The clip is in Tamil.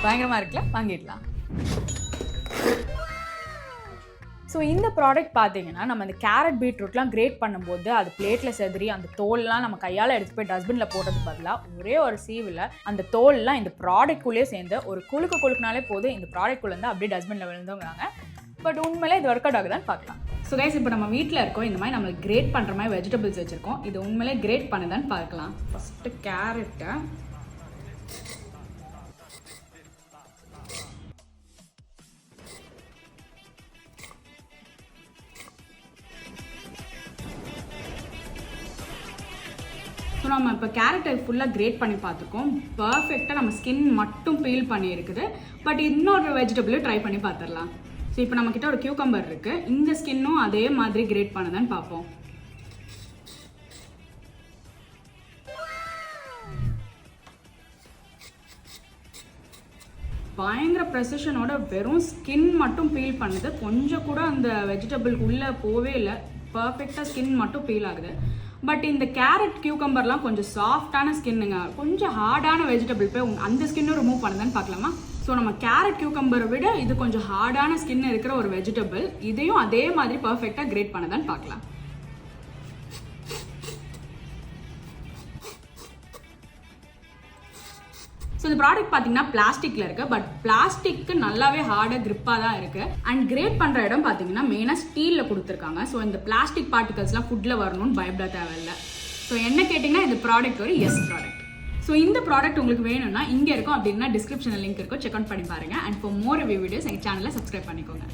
பயங்கரமாக இருக்குல்ல, வாங்கிடலாம். ஸோ இந்த ப்ராடக்ட் பார்த்தீங்கன்னா நம்ம அந்த கேரட் பீட்ரூட்லாம் கிரேட் பண்ணும்போது அது பிளேட்டில் செதறி அந்த தோல்லாம் நம்ம கையால் எடுத்து போய் டஸ்ட்பினில் போடுறது பதிலாக ஒரே ஒரு சீவில் அந்த தோல்லாம் இந்த ப்ராடக்ட்குள்ளேயே சேர்ந்து ஒரு குலுக்குனாலே போதும் இந்த ப்ராடக்ட்குள்ளேருந்து அப்படியே டஸ்ட்பினில் விழுந்துங்கிறாங்க. பட் உண்மையிலே இது ஒர்க் அவுட் ஆகுதான்னு பார்க்கலாம். ஸோ கைஸ், இப்போ நம்ம வீட்டில் இருக்கோம், இந்த மாதிரி நம்மளுக்கு கிரேட் பண்ணுற மாதிரி வெஜிடபிள்ஸ் வச்சுருக்கோம். இது உண்மையிலே கிரேட் பண்ணுதான்னு பார்க்கலாம். ஃபஸ்ட்டு கேரட்டை ஸோ நம்ம இப்போ கேரட்டை ஃபுல்லாக கிரேட் பண்ணி பார்த்துருக்கோம். பர்ஃபெக்டாக நம்ம ஸ்கின் மட்டும் பீல் பண்ணியிருக்குது. பட் இன்னொரு வெஜிடபிளும் ட்ரை பண்ணி பார்த்துடலாம். ஸோ இப்போ நம்மக்கிட்ட ஒரு கியூக்கம்பர் இருக்குது. இந்த ஸ்கின்னும் அதே மாதிரி கிரேட் பண்ணுதான்னு பார்ப்போம். பயங்கர ப்ரெசிஷனோட வெறும் ஸ்கின் மட்டும் பீல் பண்ணுது. கொஞ்சம் கூட அந்த வெஜிடபிளுக்கு உள்ளே போவே இல்லை. பர்ஃபெக்டாக ஸ்கின் மட்டும் பீல் ஆகுது. பட் இந்த கேரட் கியூக்கம்பர்லாம் கொஞ்சம் சாஃப்டான ஸ்கின்னுங்க. கொஞ்சம் ஹார்டான வெஜிடபிள் போய் அந்த ஸ்கின்னும் ரிமூவ் பண்ணுதான்னு பார்க்கலாமா? ஸோ நம்ம கேரட் கியூக்கம்பரை விட இது கொஞ்சம் ஹார்டான ஸ்கின் இருக்கிற ஒரு வெஜிடபிள். இதையும் அதே மாதிரி பர்ஃபெக்டாக கிரேட் பண்ணுதான்னு பார்க்கலாம். ஸோ இந்த ப்ராடக்ட் பார்த்தீங்கன்னா பிளாஸ்டிக்கில் இருக்குது. பட் பிளாஸ்டிக்கு நல்லாவே ஹார்டாக கிரிப்பாக தான் இருக்குது. அண்ட் கிரேட் பண்ணுற இடம் பார்த்தீங்கன்னா மெயினாக ஸ்டீலில் கொடுத்துருக்காங்க. ஸோ இந்த பிளாஸ்டிக் பார்ட்டிகல்ஸ்லாம் ஃபுட்டில் வரணும்னு பயப்பட தேவையில்லை. ஸோ என்ன கேட்டிங்கன்னா இந்த ப்ராடக்ட் ஒரு எஸ் ப்ராடக்ட். ஸோ இந்த ப்ராடக்ட் உங்களுக்கு வேணும்னா இங்கே இருக்கும், அப்படின்னா டிஸ்கிரிப்ஷனில் லிங்க் இருக்கும், செக் அவுட் பண்ணி பாருங்கள். And for more review videos எங்கள் சேனலை சப்ஸ்கிரைப் பண்ணிக்கோங்க.